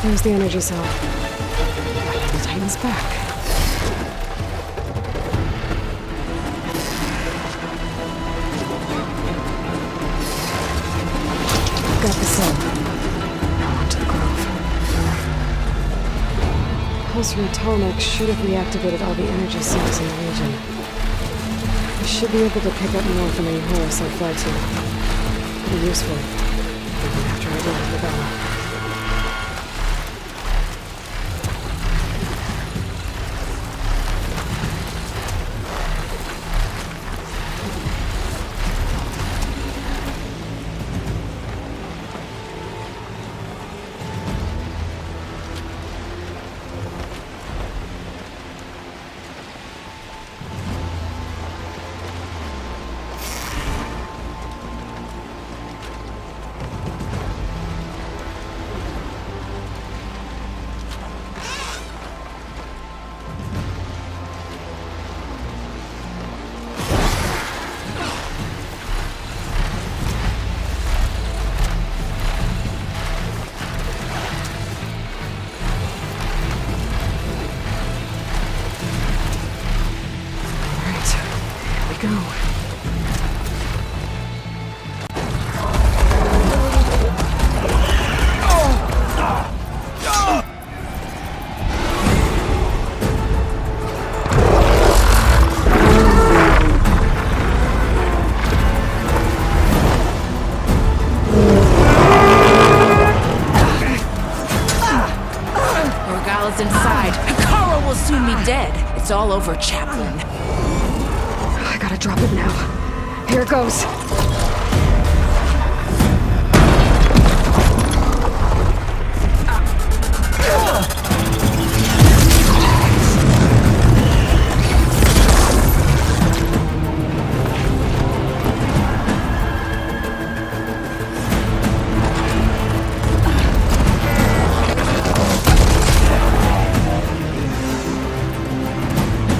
There's the energy cell. The Titan's back. Got the cell. Now on to the grove. Pulse from Atomic should have reactivated all the energy cells in the region. I should be able to pick up more from any Horus I fly to. It'll be useful. Even after I deal with the battle. Go. Morgala's inside. Kara will soon be dead. It's all over, Chaplain. I gotta drop it now. Here goes.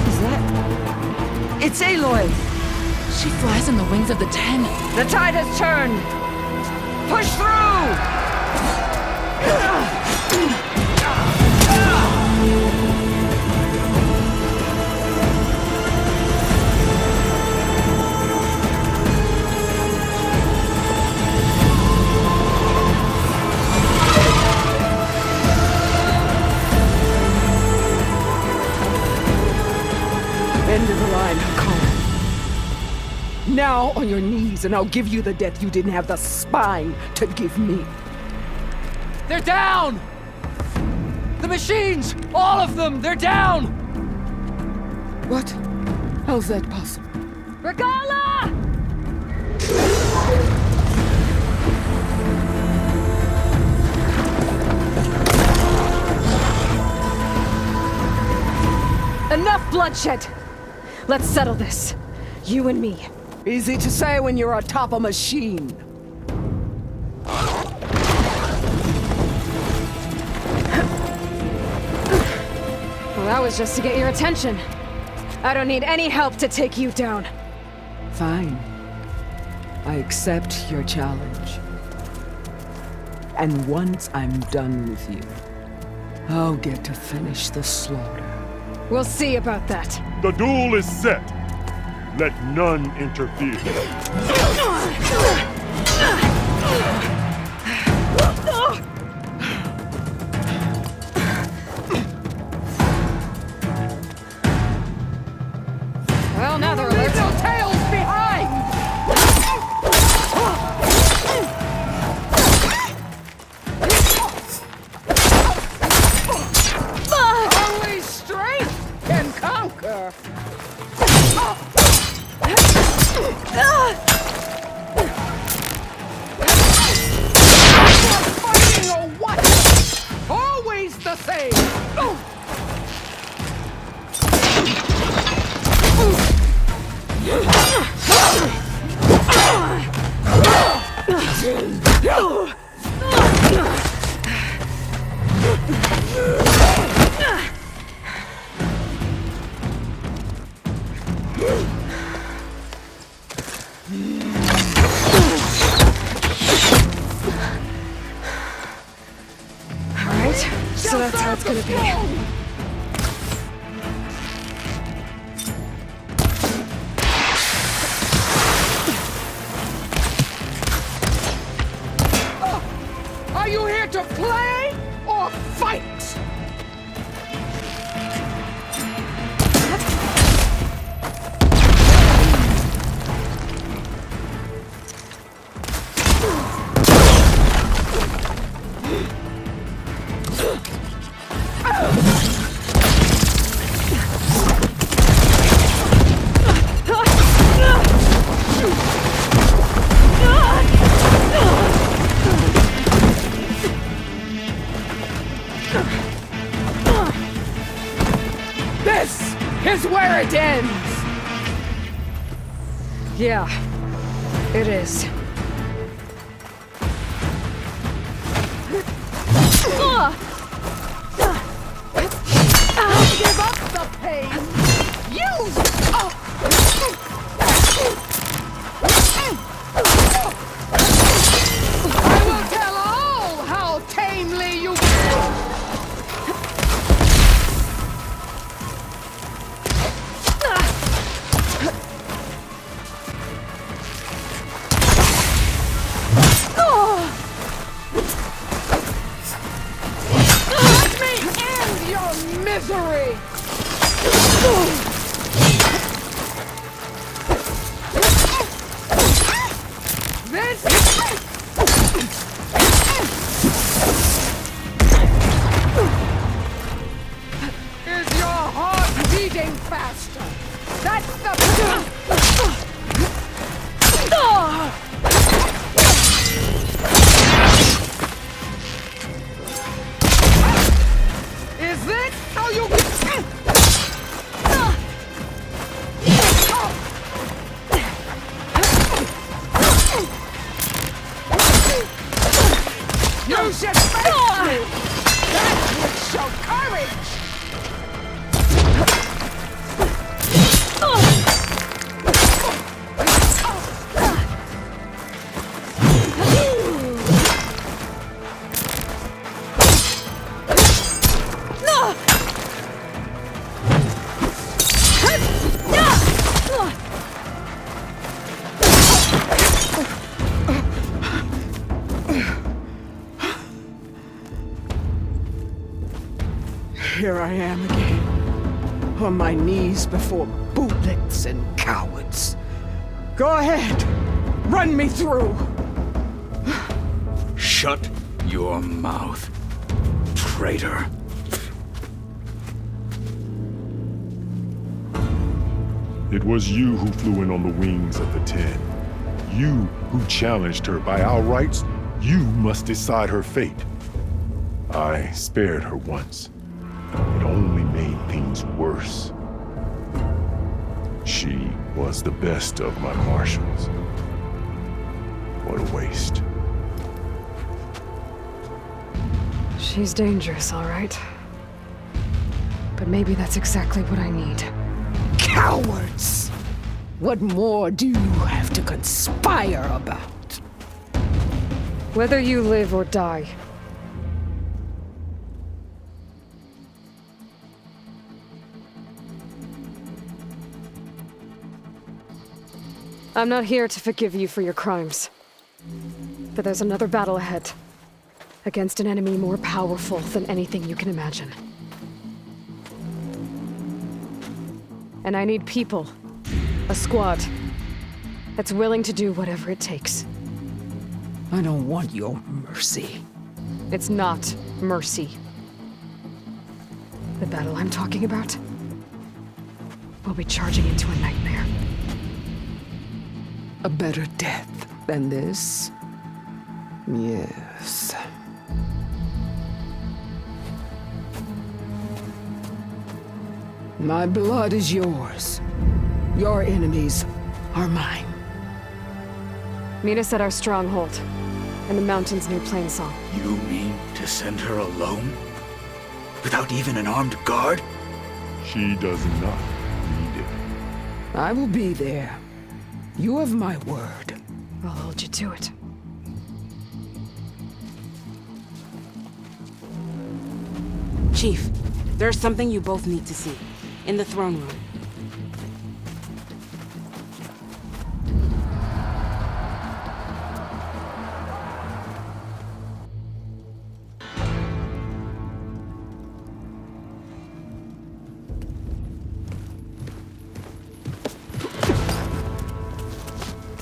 Is that? It's Aloy! She flies on the wings of the Ten. The tide has turned! Push through! End of the line, Colin. Now on your knees, and I'll give you the death you didn't have the spine to give me. They're down! The machines! All of them! They're down! What? How's that possible? Regala! Enough bloodshed! Let's settle this. You and me. Easy to say when you're atop a machine. Well, that was just to get your attention. I don't need any help to take you down. Fine. I accept your challenge. And once I'm done with you, I'll get to finish the slaughter. We'll see about that. The duel is set. Let none interfere. Well, now they're alert. Little tails behind! Only strength can conquer. Fighting or what? Always the same. All right. That's how it's gonna be. Are you here to play or fight? This is where it ends! Yeah, it is. Give up the pain! Use! I will tell all how tamely you... Let me end your misery! This is your heart beating faster. That's the... Is this how you... You should face me! That would show courage! Here I am again, on my knees before bootlicks and cowards. Go ahead, run me through. Shut your mouth, traitor. It was you who flew in on the wings of the 10. You who challenged her by our rights. You must decide her fate. I spared her once. It only made things worse. She was the best of my marshals. What a waste. She's dangerous, all right. But maybe that's exactly what I need. Cowards! What more do you have to conspire about? Whether you live or die. I'm not here to forgive you for your crimes. But there's another battle ahead. Against an enemy more powerful than anything you can imagine. And I need people. A squad. That's willing to do whatever it takes. I don't want your mercy. It's not mercy. The battle I'm talking about will be charging into a nightmare. A better death than this? Yes. My blood is yours. Your enemies are mine. Meet us at our stronghold, in the mountains near Plainsong. You mean to send her alone? Without even an armed guard? She does not need it. I will be there. You have my word. I'll hold you to it. Chief, there's something you both need to see. In the throne room.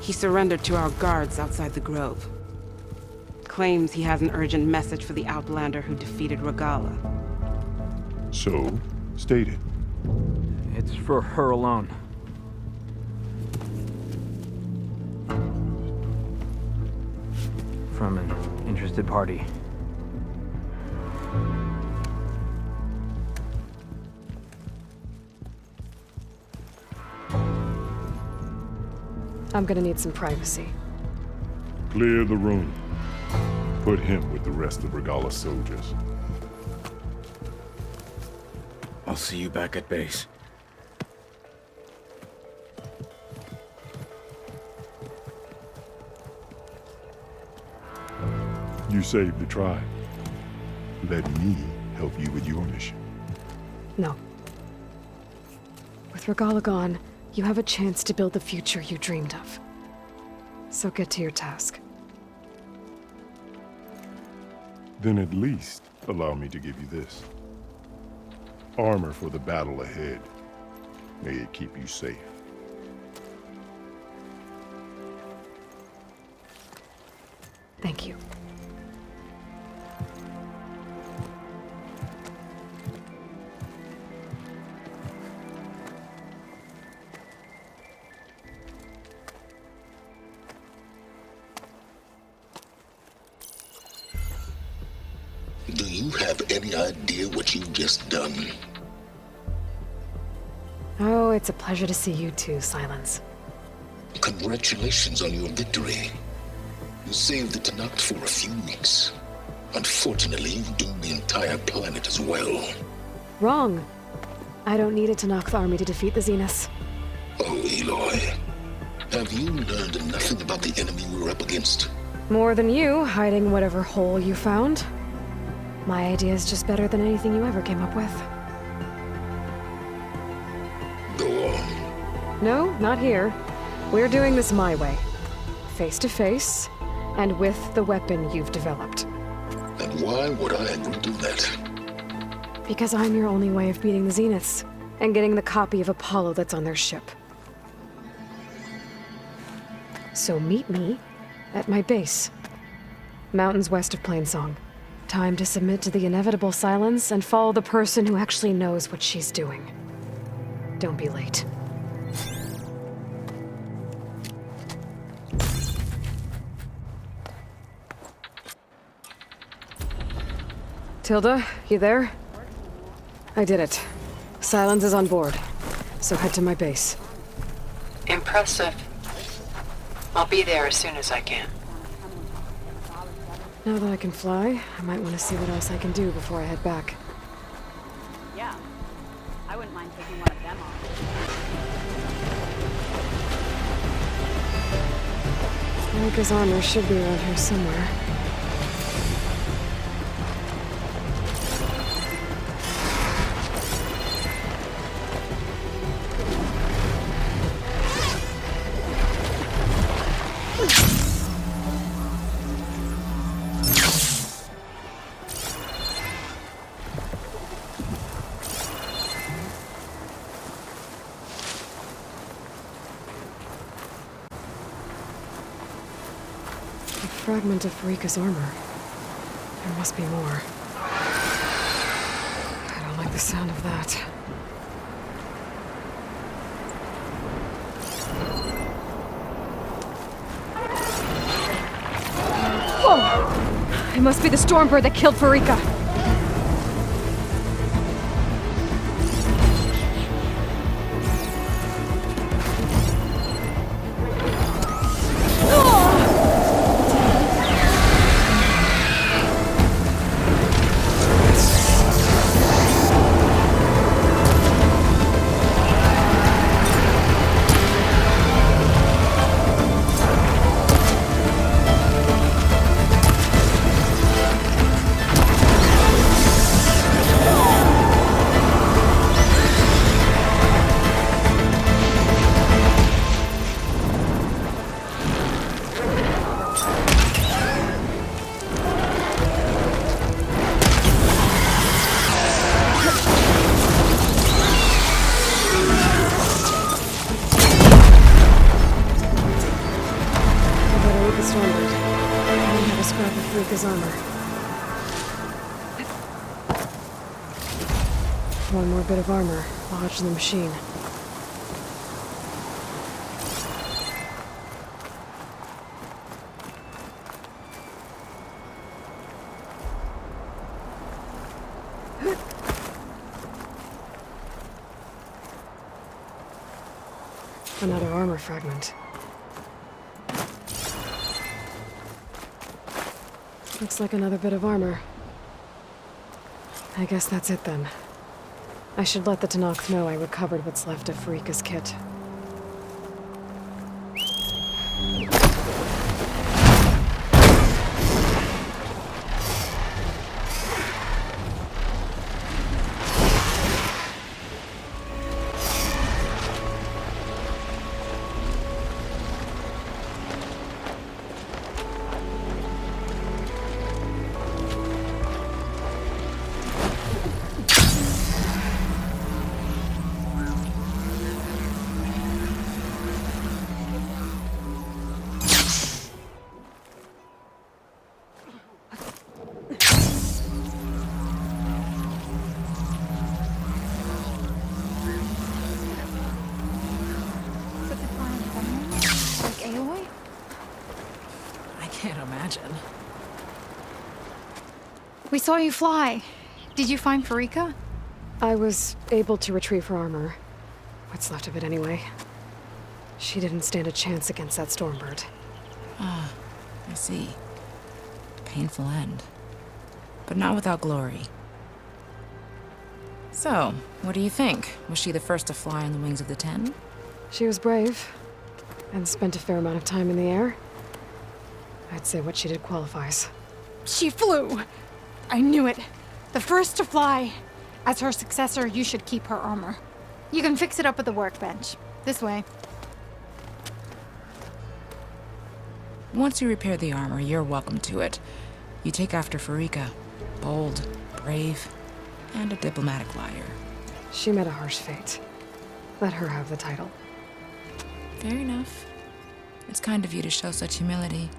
He surrendered to our guards outside the grove. Claims he has an urgent message for the Outlander who defeated Regala. So, state it. It's for her alone. From an interested party. I'm gonna need some privacy. Clear the room. Put him with the rest of Regala's soldiers. I'll see you back at base. You saved the tribe. Let me help you with your mission. No. With Regala gone, you have a chance to build the future you dreamed of. So get to your task. Then at least allow me to give you this. Armor for the battle ahead. May it keep you safe. Thank you. Do you have any idea what you've just done? Oh, it's a pleasure to see you too, Silence. Congratulations on your victory. You saved the Tanakh for a few weeks. Unfortunately, you've doomed the entire planet as well. Wrong. I don't need a Tanakh army to defeat the Zeniths. Oh, Aloy. Have you learned nothing about the enemy we're up against? More than you, hiding whatever hole you found. My idea is just better than anything you ever came up with. Go on. No, not here. We're doing this my way. Face to face, and with the weapon you've developed. And why would I agree to that? Because I'm your only way of beating the Zeniths, and getting the copy of Apollo that's on their ship. So meet me at my base. Mountains west of Plainsong. Time to submit to the inevitable silence and follow the person who actually knows what she's doing. Don't be late. Tilda, you there? I did it. Silence is on board, so head to my base. Impressive. I'll be there as soon as I can. Now that I can fly, I might want to see what else I can do before I head back. Yeah, I wouldn't mind taking one of them on. Micah's armor should be around here somewhere. Fragment of Farika's armor. There must be more. I don't like the sound of that. Oh! It must be the Stormbird that killed Farika! with the Stormbird. I only have a scrap of Freaka's armor. One more bit of armor lodged in the machine. Another armor fragment. Looks like another bit of armor. I guess that's it then. I should let the Tenakth know I recovered what's left of Farika's kit. Aloy? I can't imagine. We saw you fly. Did you find Farika? I was able to retrieve her armor. What's left of it anyway. She didn't stand a chance against that Stormbird. Ah, I see. Painful end. But not without glory. So, what do you think? Was she the first to fly on the wings of the Ten? She was brave, and spent a fair amount of time in the air. I'd say what she did qualifies. She flew! I knew it. The first to fly. As her successor, you should keep her armor. You can fix it up at the workbench. This way. Once you repair the armor, you're welcome to it. You take after Farika. Bold, brave, and a diplomatic liar. She met a harsh fate. Let her have the title. Fair enough. It's kind of you to show such humility.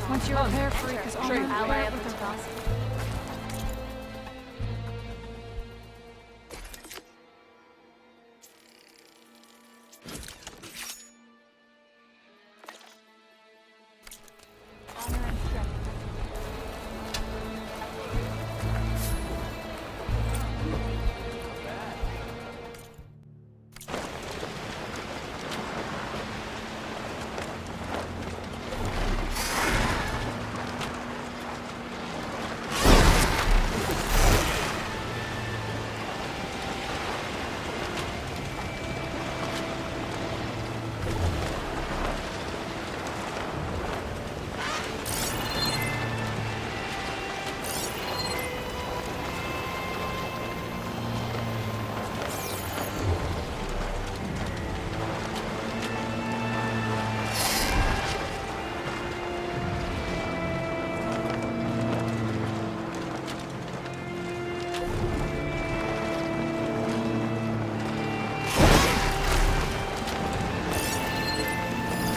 Once you repair Farika's armor, repair it with her boss.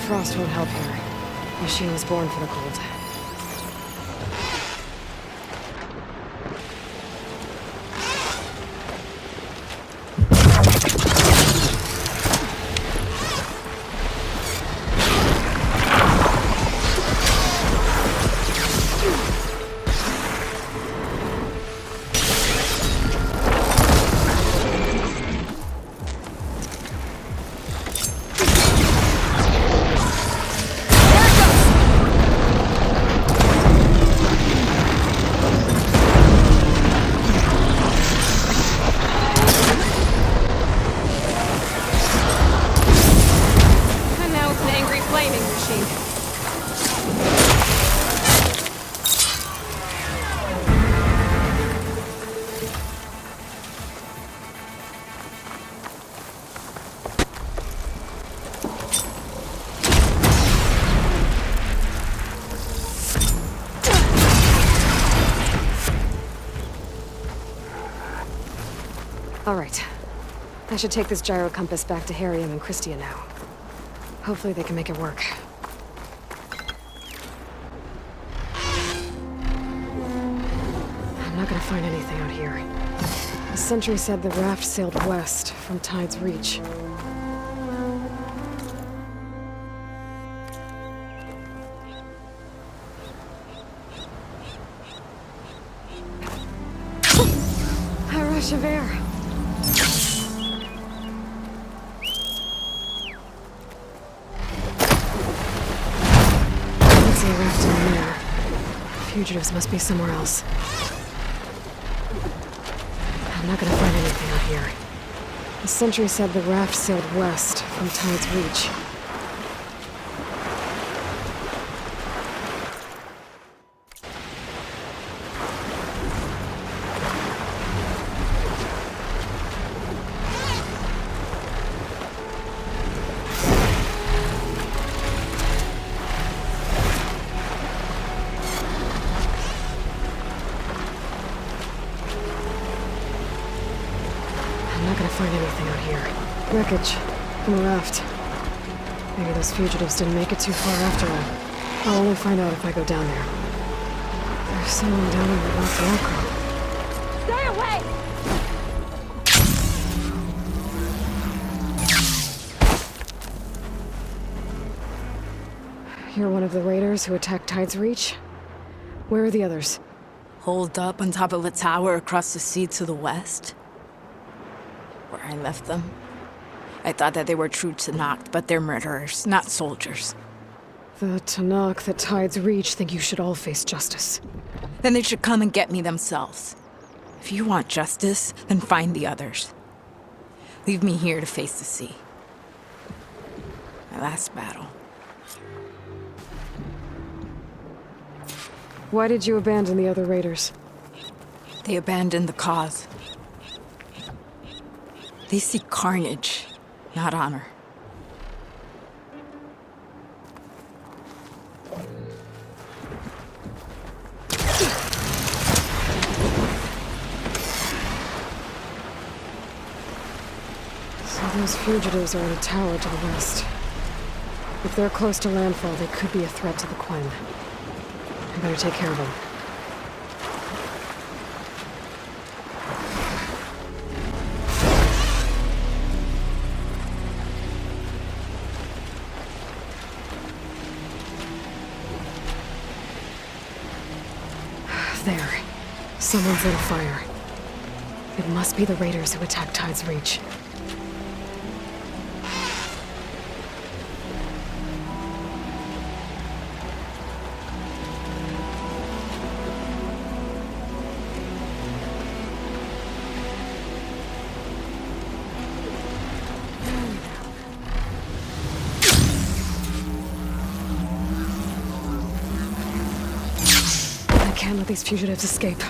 Frost won't help here. The machine was born for the cold. Alright. I should take this gyro compass back to Harium and Christia now. Hopefully they can make it work. I'm not gonna find anything out here. The sentry said the raft sailed west from Tide's Reach. A rush of air. I don't see a raft in there. Fugitives must be somewhere else. I'm not gonna find anything out here. The sentry said the raft sailed west from Tide's Reach. Find anything out here. Wreckage from a raft. Maybe those fugitives didn't make it too far after all. I'll only find out if I go down there. There's someone down in the Rock Walker. Stay away! You're one of the raiders who attacked Tide's Reach? Where are the others? Holed up on top of a tower across the sea to the west. Where I left them. I thought that they were true Tanakh, but they're murderers, not soldiers. The Tanakh that Tide's Reach think you should all face justice. Then they should come and get me themselves. If you want justice, then find the others. Leave me here to face the sea. My last battle. Why did you abandon the other raiders? They abandoned the cause. They seek carnage, not honor. So those fugitives are in a tower to the west. If they're close to landfall, they could be a threat to the Quen. I better take care of them. There. Someone's lit a fire. It must be the raiders who attacked Tide's Reach. Can't let these fugitives escape.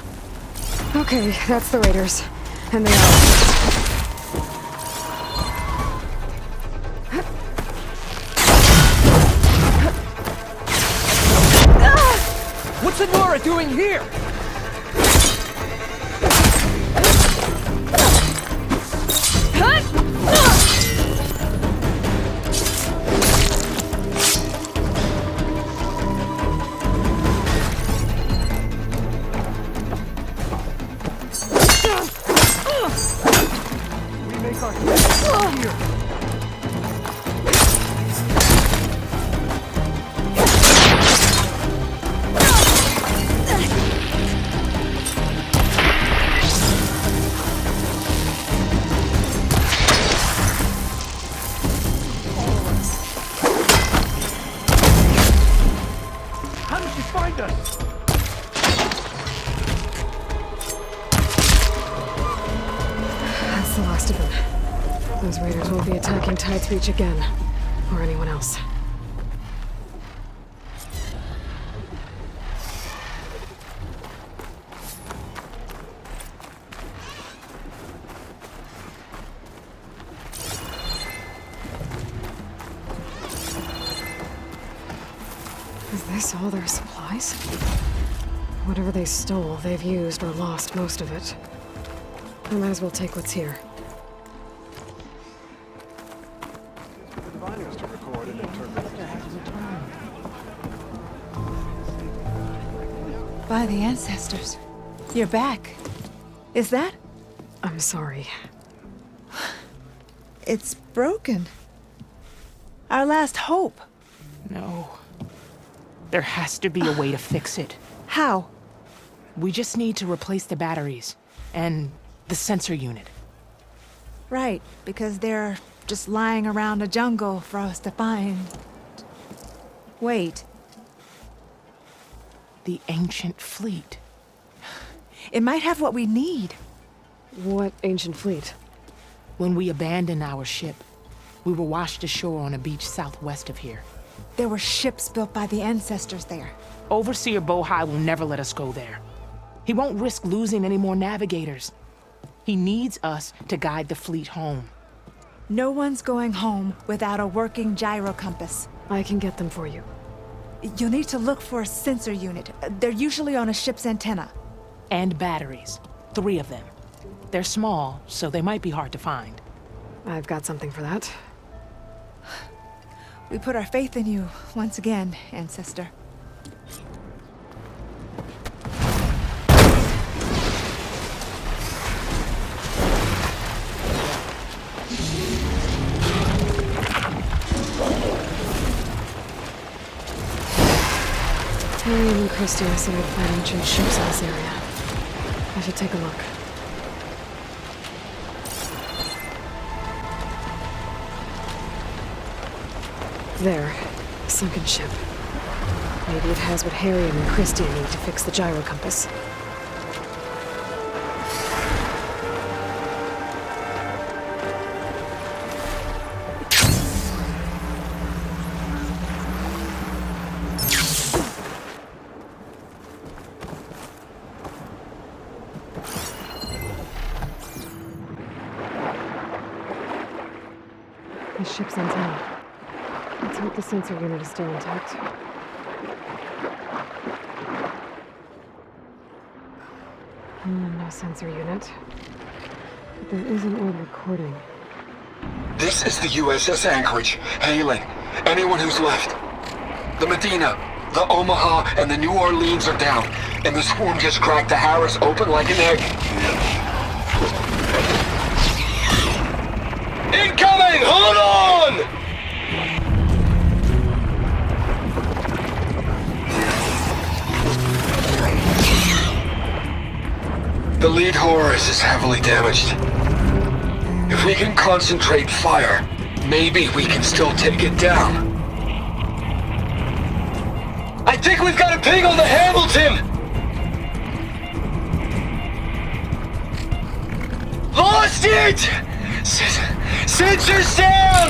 Okay, that's the raiders. And they are... What's Nora doing here? Those raiders won't be attacking Tide's Reach again, or anyone else. Is this all their supplies? Whatever they stole, they've used or lost most of it. I might as well take what's here. By the ancestors. You're back. Is that? I'm sorry. It's broken. Our last hope. No. There has to be a way to fix it. How? We just need to replace the batteries. And the sensor unit. Right, because they're just lying around a jungle for us to find. Wait. The ancient fleet. It might have what we need. What ancient fleet? When we abandoned our ship, we were washed ashore on a beach southwest of here. There were ships built by the ancestors there. Overseer Bohai will never let us go there. He won't risk losing any more navigators. He needs us to guide the fleet home. No one's going home without a working gyro compass. I can get them for you. You'll need to look for a sensor unit. They're usually on a ship's antenna. And batteries. 3 of them. They're small, so they might be hard to find. I've got something for that. We put our faith in you once again, Ancestor. Meridian and Christian said I'd find ancient ships in this area. I should take a look. There. A sunken ship. Maybe it has what Harriet and Christian need to fix the gyro compass. The ship's antenna. Let's hope the sensor unit is still intact. No sensor unit. But there is an old recording. This is the USS Anchorage. Hailing. Anyone who's left. The Medina, the Omaha, and the New Orleans are down. And the swarm just cracked the Harris open like an egg. Incoming! Hold on! The lead Horus is heavily damaged. If we can concentrate fire, maybe we can still take it down. I think we've got a ping on the Hamilton! Lost it! Sensors down!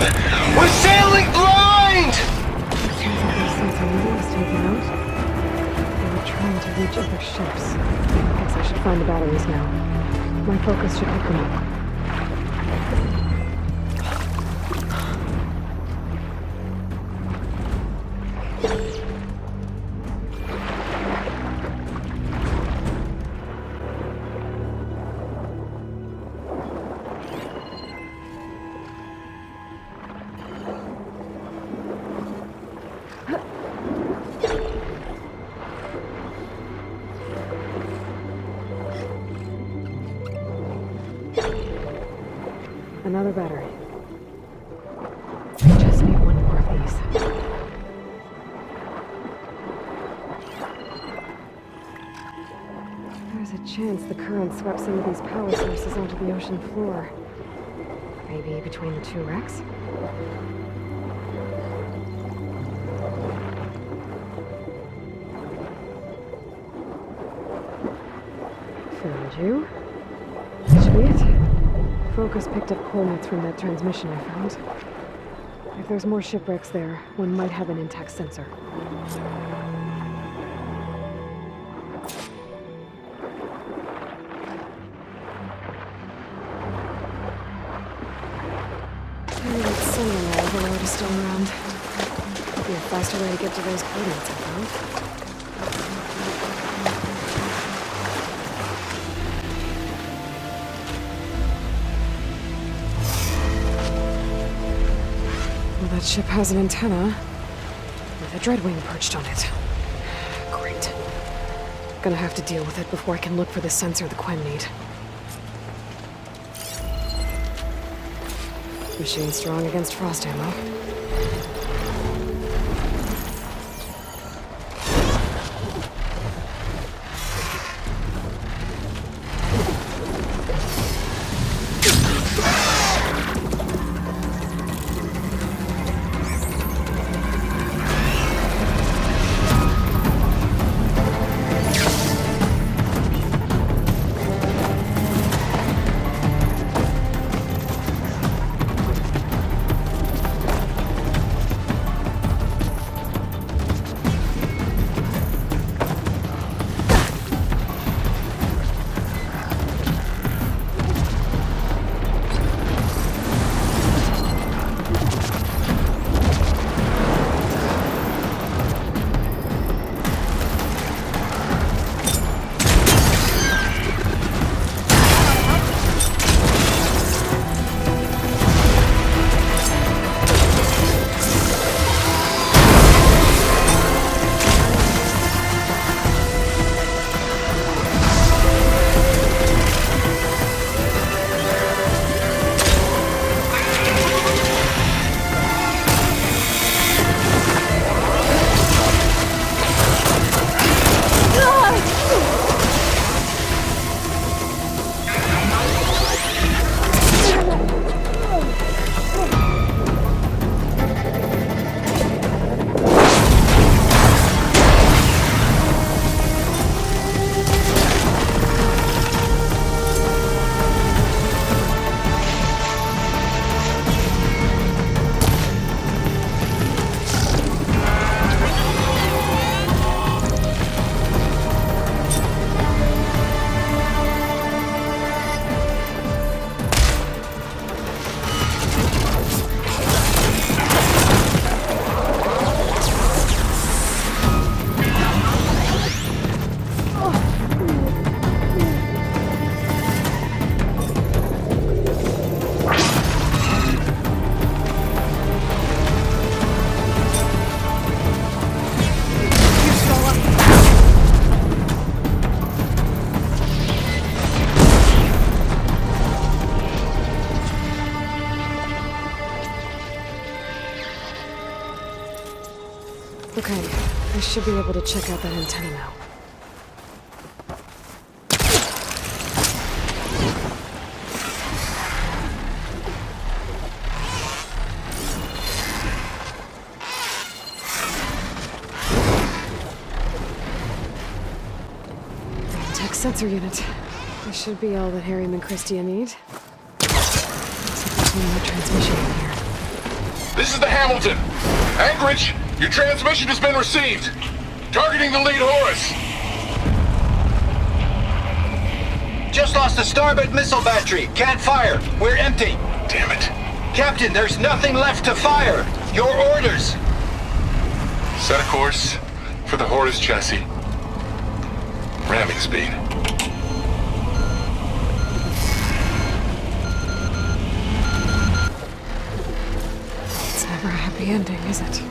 We're sailing blind! Sounds like their sensor unit was taken out. They were trying to reach other ships. Guess I should find the batteries now. My focus should pick them up. Another battery. I just need one more of these. There's a chance the current swept some of these power sources onto the ocean floor. Maybe between the 2 wrecks? Found you. That should be it. Focus picked up coordinates from that transmission I found. If there's more shipwrecks there, one might have an intact sensor. Maybe that cellular overload is still around. Be a faster way to get to those coordinates I found. That ship has an antenna with a dreadwing perched on it. Great. Gonna have to deal with it before I can look for the sensor the Quen need. Machine strong against frost ammo. Okay, I should be able to check out that antenna now. Tech sensor unit. This should be all that Harry and Christia need. Except there's one more transmission in here. This is the Hamilton. Anchorage, your transmission has been received. Targeting the lead Horus. Just lost the starboard missile battery. Can't fire. We're empty. Damn it. Captain, there's nothing left to fire. Your orders. Set a course for the Horus chassis. Ramming speed. It's never a happy ending, is it?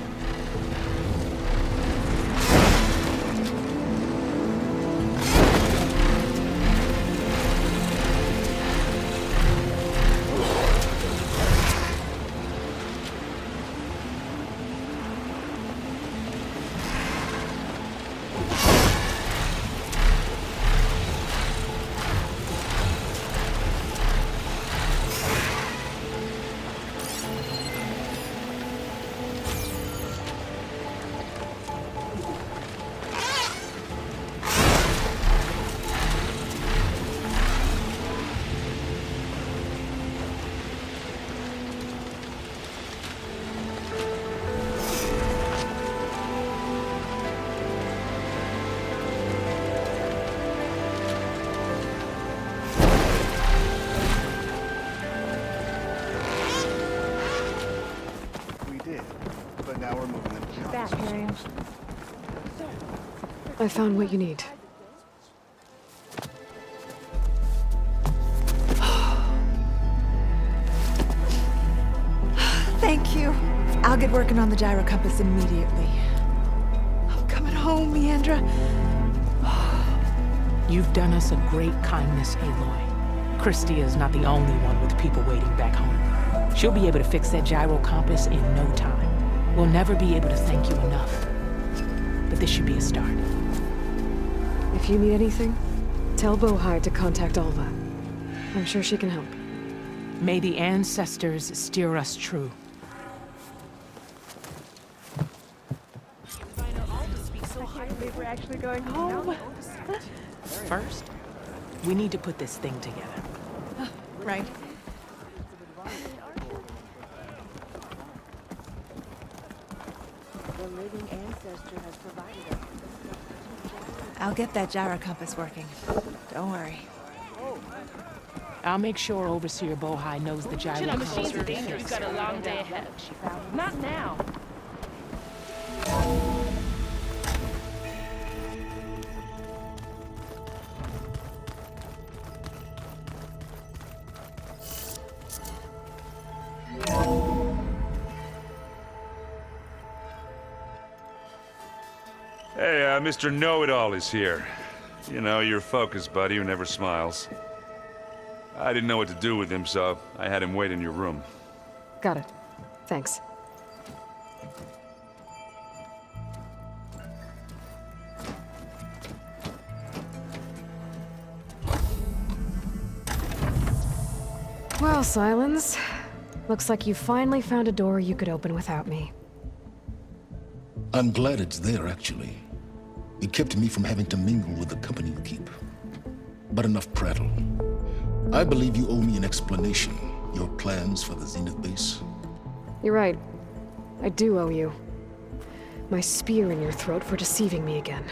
I found what you need. Thank you. I'll get working on the gyro compass immediately. I'm coming home, Leandra. You've done us a great kindness, Aloy. Christia is not the only one with people waiting back home. She'll be able to fix that gyro compass in no time. We'll never be able to thank you enough. But this should be a start. If you need anything, tell Bohai to contact Alva. I'm sure she can help. May the ancestors steer us true. We're actually going home. First, we need to put this thing together. Right. The living ancestor has provided us. I'll get that gyro compass working. Don't worry. I'll make sure Overseer Bohai knows the gyro compass. Machines are dangerous. We've got a long day ahead. Not now. Hey, Mr. Know-It-All is here. You know, your focus buddy who never smiles. I didn't know what to do with him, so I had him wait in your room. Got it. Thanks. Well, Silence. Looks like you finally found a door you could open without me. I'm glad it's there, actually. It kept me from having to mingle with the company you keep. But enough prattle. I believe you owe me an explanation. Your plans for the Zenith base? You're right. I do owe you. My spear in your throat for deceiving me again.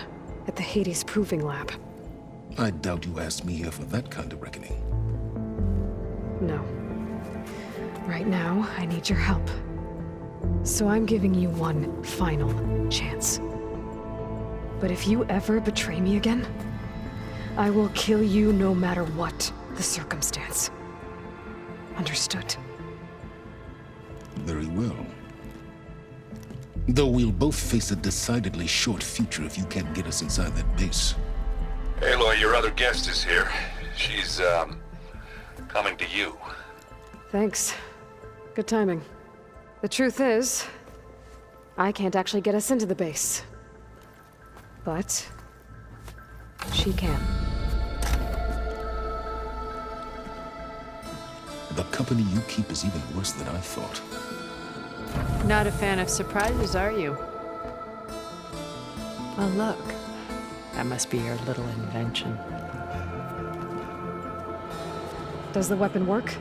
At the Hades Proving Lab. I doubt you asked me here for that kind of reckoning. No. Right now, I need your help. So I'm giving you one final chance. But if you ever betray me again, I will kill you no matter what the circumstance. Understood? Very well. Though we'll both face a decidedly short future if you can't get us inside that base. Aloy, your other guest is here. She's, coming to you. Thanks. Good timing. The truth is, I can't actually get us into the base. But she can. The company you keep is even worse than I thought. Not a fan of surprises, are you? Well, look. That must be your little invention. Does the weapon work?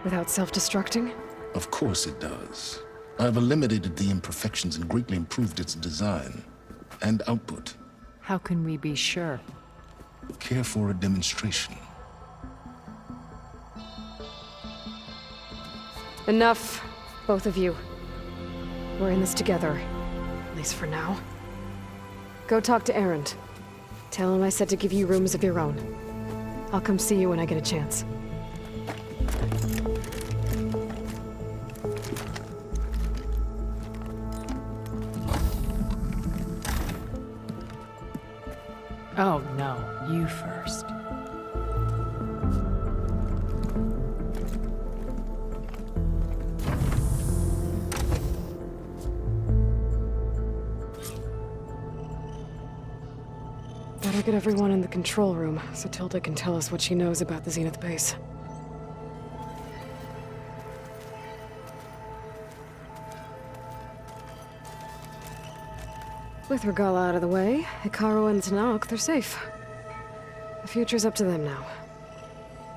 Without self-destructing? Of course it does. I've eliminated the imperfections and greatly improved its design and output. How can we be sure? Care for a demonstration? Enough, both of you. We're in this together, at least for now. Go talk to Erend. Tell him I said to give you rooms of your own. I'll come see you when I get a chance. Oh no, you first. Better get everyone in the control room so Tilda can tell us what she knows about the Zenith base. With Regala out of the way, Hikaru and Tanakh, they're safe. The future's up to them now.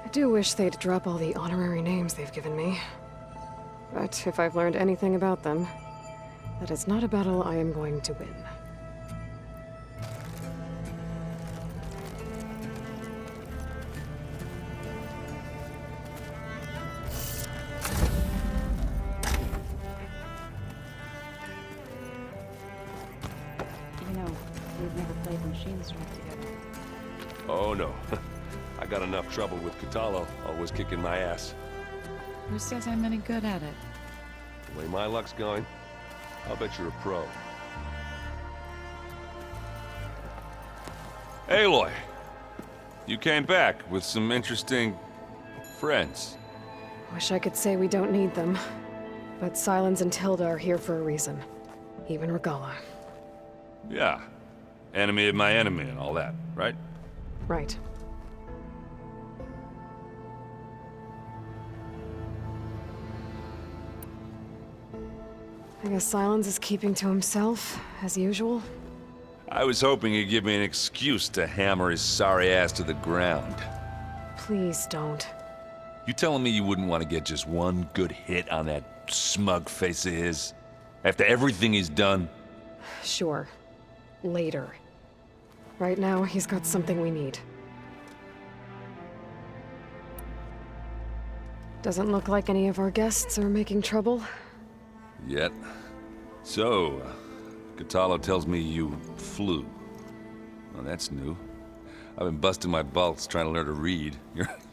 I do wish they'd drop all the honorary names they've given me. But if I've learned anything about them, that is not a battle I am going to win. We've never played machines right together. Oh no. I got enough trouble with Katalo, always kicking my ass. Who says I'm any good at it? The way my luck's going, I'll bet you're a pro. Aloy, You came back with some interesting friends. Wish I could say we don't need them. But Silence and Tilda are here for a reason. Even Regala. Yeah. Enemy of my enemy and all that, right? Right. I guess Silence is keeping to himself, as usual. I was hoping he'd give me an excuse to hammer his sorry ass to the ground. Please don't. You telling me you wouldn't want to get just one good hit on that smug face of his? After everything he's done? Sure. Later. Right now, he's got something we need. Doesn't look like any of our guests are making trouble. Yet. So, Catalo tells me you flew. Well, that's new. I've been busting my balls trying to learn to read.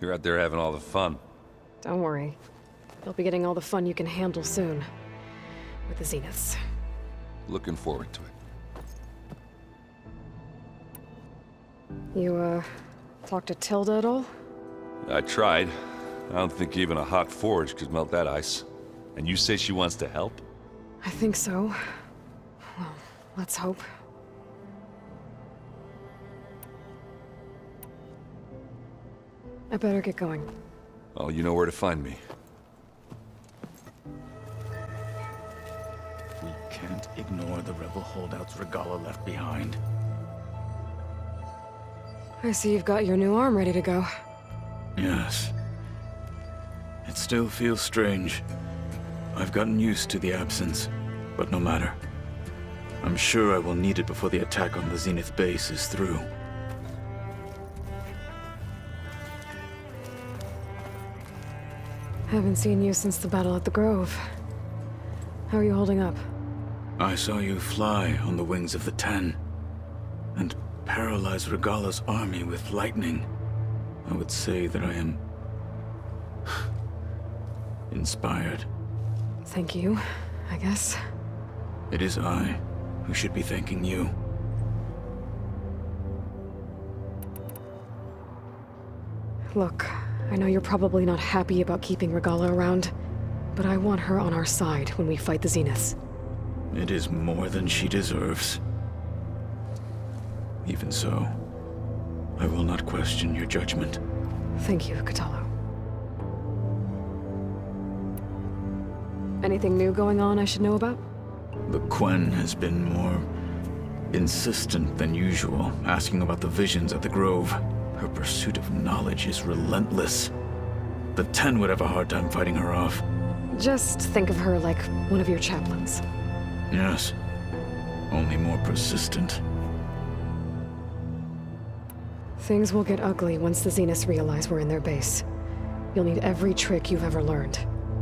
You're out there having all the fun. Don't worry. You'll be getting all the fun you can handle soon. With the Zeniths. Looking forward to it. You, talked to Tilda at all? I tried. I don't think even a hot forge could melt that ice. And you say she wants to help? I think so. Well, let's hope. I better get going. Oh, you know where to find me. We can't ignore the rebel holdouts Regala left behind. I see you've got your new arm ready to go. Yes. It still feels strange. I've gotten used to the absence, but no matter. I'm sure I will need it before the attack on the Zenith base is through. Haven't seen you since the battle at the Grove. How are you holding up? I saw you fly on the wings of the Ten, and paralyze Regala's army with lightning. I would say that I am inspired. Thank you, I guess. It is I who should be thanking you. Look, I know you're probably not happy about keeping Regala around, but I want her on our side when we fight the Zeniths. It is more than she deserves. Even so, I will not question your judgment. Thank you, Catalo. Anything new going on I should know about? The Quen has been more insistent than usual, asking about the visions at the Grove. Her pursuit of knowledge is relentless. The Ten would have a hard time fighting her off. Just think of her like one of your chaplains. Yes, only more persistent. Things will get ugly once the Zeniths realize we're in their base. You'll need every trick you've ever learned.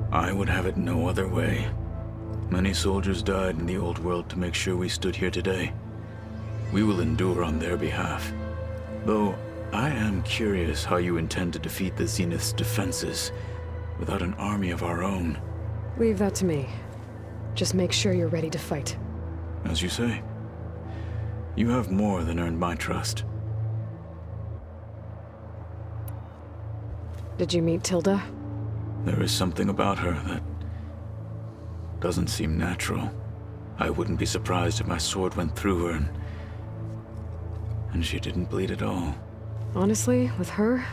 I would have it no other way. Many soldiers died in the old world to make sure we stood here today. We will endure on their behalf. Though, I am curious how you intend to defeat the Zenith's defenses without an army of our own. Leave that to me. Just make sure you're ready to fight. As you say. You have more than earned my trust. Did you meet Tilda? There is something about her that doesn't seem natural. I wouldn't be surprised if my sword went through her and she didn't bleed at all. Honestly, with her,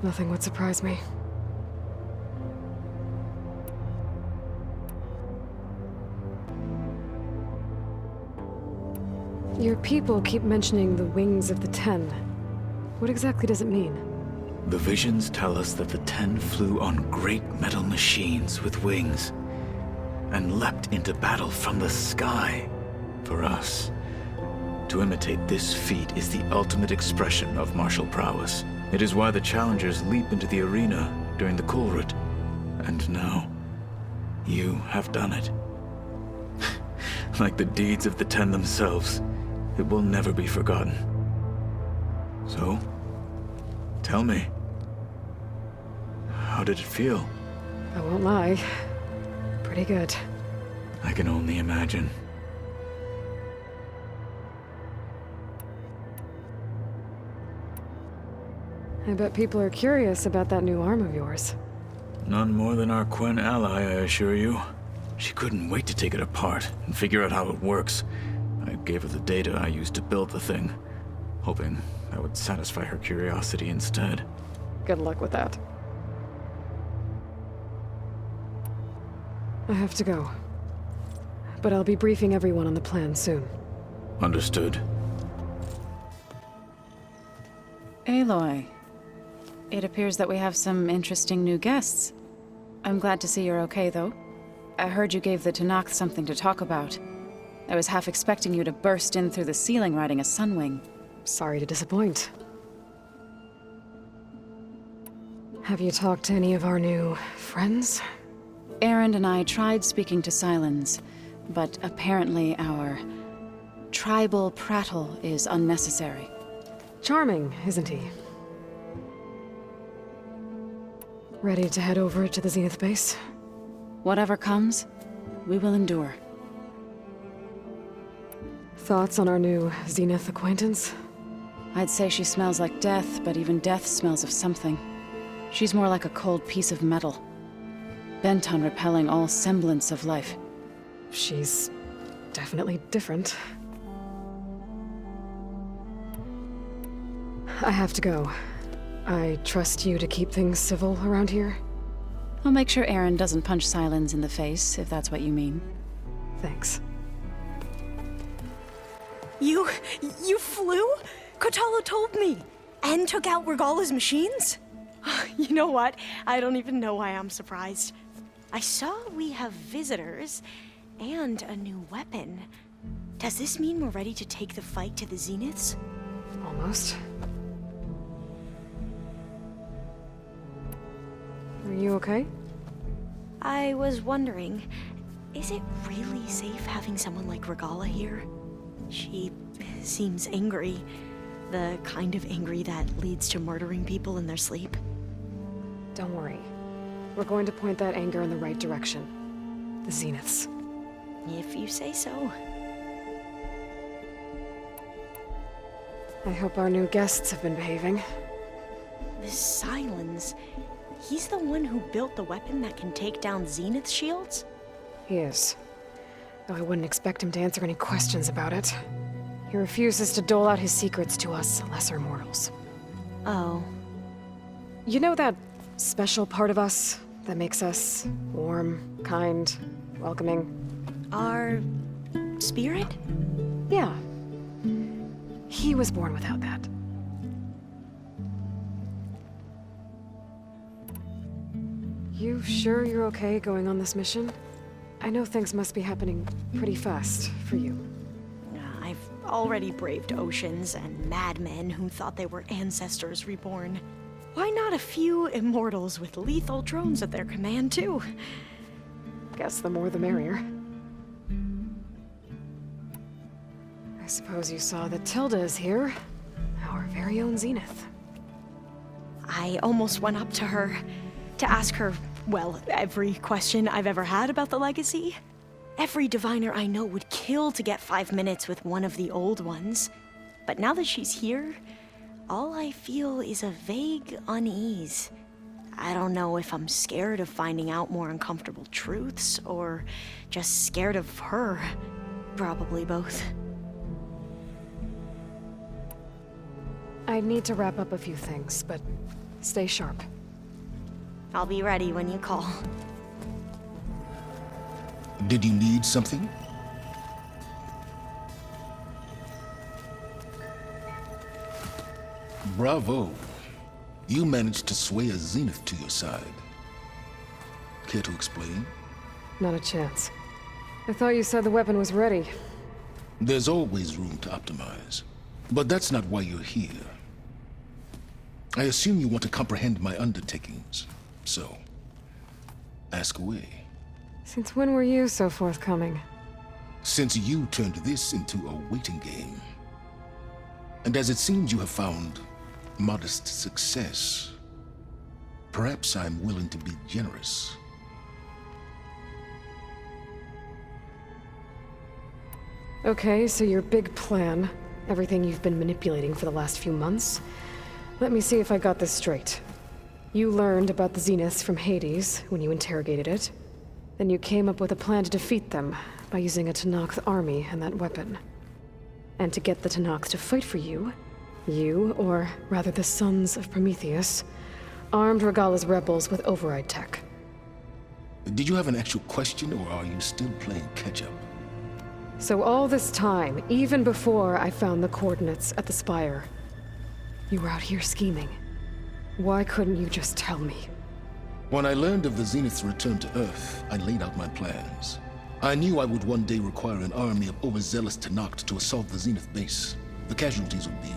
nothing would surprise me. Your people keep mentioning the wings of the Ten. What exactly does it mean? The visions tell us that the Ten flew on great metal machines with wings and leapt into battle from the sky. For us, to imitate this feat is the ultimate expression of martial prowess. It is why the challengers leap into the arena during the Kulrut. And now, you have done it. Like the deeds of the Ten themselves, it will never be forgotten. So, tell me, how did it feel? I won't lie. Pretty good. I can only imagine. I bet people are curious about that new arm of yours. None more than our Quen ally, I assure you. She couldn't wait to take it apart and figure out how it works. I gave her the data I used to build the thing, hoping that would satisfy her curiosity instead. Good luck with that. I have to go. But I'll be briefing everyone on the plan soon. Understood. Aloy, it appears that we have some interesting new guests. I'm glad to see you're okay, though. I heard you gave the Tenakth something to talk about. I was half expecting you to burst in through the ceiling riding a sunwing. Sorry to disappoint. Have you talked to any of our new friends? Erend and I tried speaking to Sylens, but apparently our tribal prattle is unnecessary. Charming, isn't he? Ready to head over to the Zenith base? Whatever comes, we will endure. Thoughts on our new Zenith acquaintance? I'd say she smells like death, but even death smells of something. She's more like a cold piece of metal, bent on repelling all semblance of life. She's definitely different. I have to go. I trust you to keep things civil around here? I'll make sure Erend doesn't punch Sylens in the face, if that's what you mean. Thanks. You flew? Kotalo told me! And took out Regala's machines? You know what? I don't even know why I'm surprised. I saw we have visitors, and a new weapon. Does this mean we're ready to take the fight to the Zeniths? Almost. Are you okay? I was wondering, is it really safe having someone like Regala here? She seems angry. The kind of angry that leads to murdering people in their sleep. Don't worry. We're going to point that anger in the right direction. The Zeniths. If you say so. I hope our new guests have been behaving. This Sylens, he's the one who built the weapon that can take down Zenith shields? He is. Though I wouldn't expect him to answer any questions about it. He refuses to dole out his secrets to us lesser mortals. Oh. You know that special part of us that makes us warm, kind, welcoming? Our spirit? Yeah. He was born without that. You sure you're okay going on this mission? I know things must be happening pretty fast for you. I've already braved oceans and madmen who thought they were ancestors reborn. Why not a few immortals with lethal drones at their command, too? Guess the more the merrier. I suppose you saw that Tilda is here. Our very own Zenith. I almost went up to her to ask her, well, every question I've ever had about the legacy. Every diviner I know would kill to get 5 minutes with one of the old ones. But now that she's here, all I feel is a vague unease. I don't know if I'm scared of finding out more uncomfortable truths, or just scared of her. Probably both. I need to wrap up a few things, but stay sharp. I'll be ready when you call. Did you need something? Bravo. You managed to sway a Zenith to your side. Care to explain? Not a chance. I thought you said the weapon was ready. There's always room to optimize. But that's not why you're here. I assume you want to comprehend my undertakings. So, ask away. Since when were you so forthcoming? Since you turned this into a waiting game. And as it seems you have found modest success, perhaps I'm willing to be generous. Okay, so your big plan, everything you've been manipulating for the last few months, Let me see if I got this straight. You learned about the Zeniths from Hades when you interrogated it. Then you came up with a plan to defeat them by using a Tenakth army and that weapon. And to get the Tenakth to fight for you, or rather the Sons of Prometheus, armed Regalla's rebels with override tech. Did you have an actual question, or are you still playing catch-up? So all this time, even before I found the coordinates at the Spire, you were out here scheming. Why couldn't you just tell me? When I learned of the Zenith's return to Earth, I laid out my plans. I knew I would one day require an army of overzealous Tenakth to assault the Zenith base. The casualties would be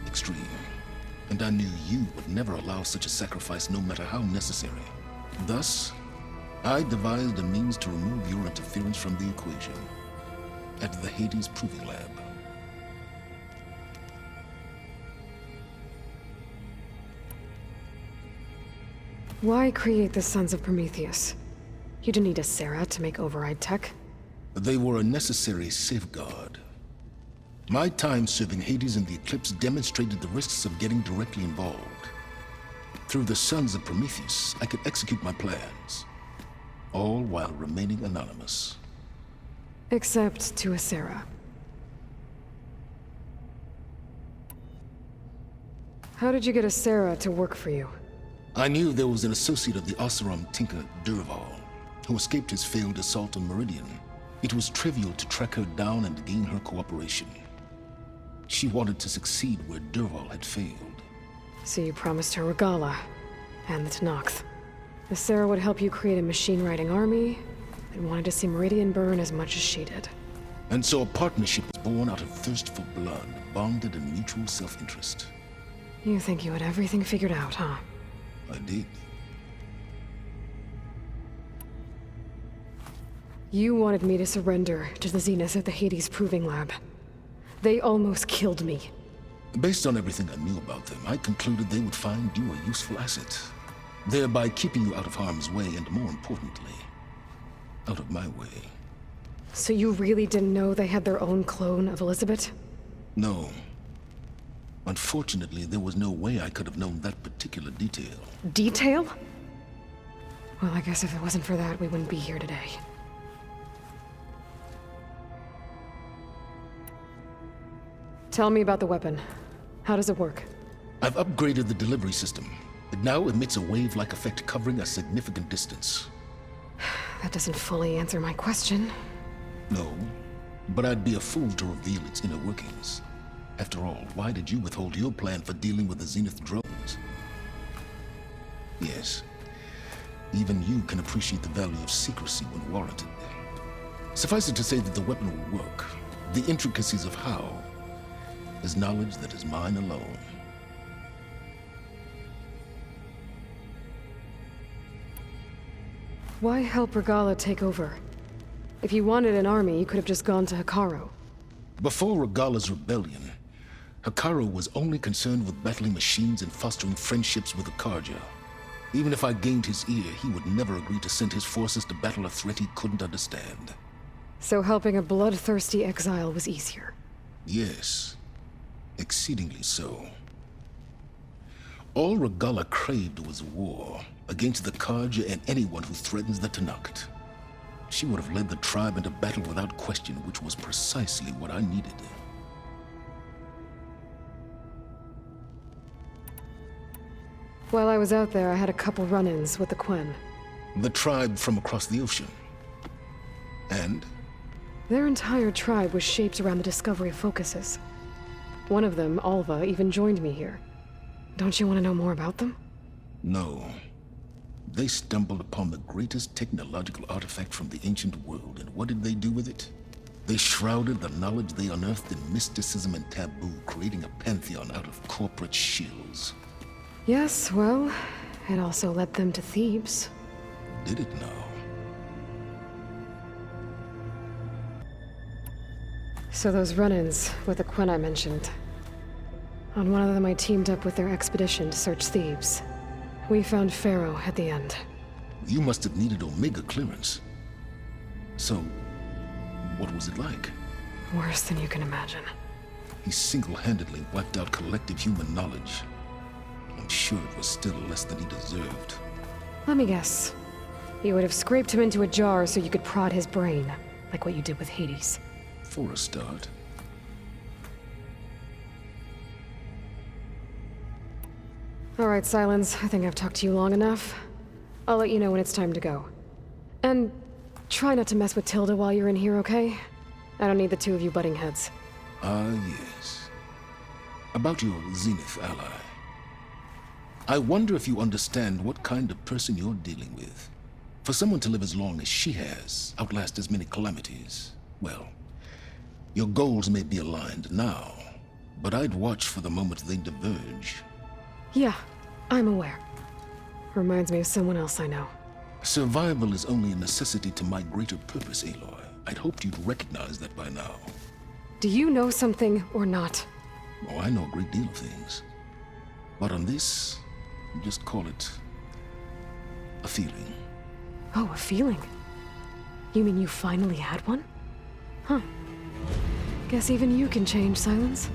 extreme. And I knew you would never allow such a sacrifice, no matter how necessary. Thus, I devised a means to remove your interference from the equation at the Hades Proving Lab. Why create the Sons of Prometheus? You didn't need a Sarah to make override tech. They were a necessary safeguard. My time serving Hades in the Eclipse demonstrated the risks of getting directly involved. Through the Sons of Prometheus, I could execute my plans, all while remaining anonymous. Except to a Sarah. How did you get a Sarah to work for you? I knew there was an associate of the Oseram tinker, Durval, who escaped his failed assault on Meridian. It was trivial to track her down and gain her cooperation. She wanted to succeed where Durval had failed. So you promised her Regalla, and the Tenakth. The Sarah would help you create a machine-riding army, and wanted to see Meridian burn as much as she did. And so a partnership was born out of thirst for blood, bonded in mutual self-interest. You think you had everything figured out, huh? I did. You wanted me to surrender to the Zeniths at the Hades Proving Lab. They almost killed me. Based on everything I knew about them, I concluded they would find you a useful asset, thereby keeping you out of harm's way and, more importantly, out of my way. So you really didn't know they had their own clone of Elizabet? No. Unfortunately, there was no way I could have known that particular detail. Detail? Well, I guess if it wasn't for that, we wouldn't be here today. Tell me about the weapon. How does it work? I've upgraded the delivery system. It now emits a wave-like effect covering a significant distance. That doesn't fully answer my question. No, but I'd be a fool to reveal its inner workings. After all, why did you withhold your plan for dealing with the Zenith drones? Yes, even you can appreciate the value of secrecy when warranted. Suffice it to say that the weapon will work. The intricacies of how is knowledge that is mine alone. Why help Regalla take over? If you wanted an army, you could have just gone to Hekarro. Before Regalla's rebellion, Hekarro was only concerned with battling machines and fostering friendships with the Karja. Even if I gained his ear, he would never agree to send his forces to battle a threat he couldn't understand. So helping a bloodthirsty exile was easier? Yes. Exceedingly so. All Regalla craved was war against the Karja and anyone who threatens the Tenakth. She would have led the tribe into battle without question, which was precisely what I needed. While I was out there, I had a couple run-ins with the Quen. The tribe from across the ocean. And? Their entire tribe was shaped around the discovery of focuses. One of them, Alva, even joined me here. Don't you want to know more about them? No. They stumbled upon the greatest technological artifact from the ancient world, and what did they do with it? They shrouded the knowledge they unearthed in mysticism and taboo, creating a pantheon out of corporate shills. Yes, well, it also led them to Thebes. Did it now? So those run-ins with the Quen I mentioned. On one of them I teamed up with their expedition to search Thebes. We found Pharaoh at the end. You must have needed Omega clearance. So, what was it like? Worse than you can imagine. He single-handedly wiped out collective human knowledge. sure it was still less than he deserved. Let me guess. You would have scraped him into a jar so you could prod his brain, like what you did with Hades. For a start. All right, Silence. I think I've talked to you long enough. I'll let you know when it's time to go. And try not to mess with Tilda while you're in here, okay? I don't need the two of you butting heads. Ah, yes. About your Zenith ally. I wonder if you understand what kind of person you're dealing with. For someone to live as long as she has, outlast as many calamities, well, your goals may be aligned now, but I'd watch for the moment they diverge. Yeah, I'm aware. Reminds me of someone else I know. Survival is only a necessity to my greater purpose, Aloy. I'd hoped you'd recognize that by now. Do you know something or not? Oh, I know a great deal of things. But on this, just call it a feeling. Oh, a feeling? You mean you finally had one? Huh. Guess even you can change, Silence.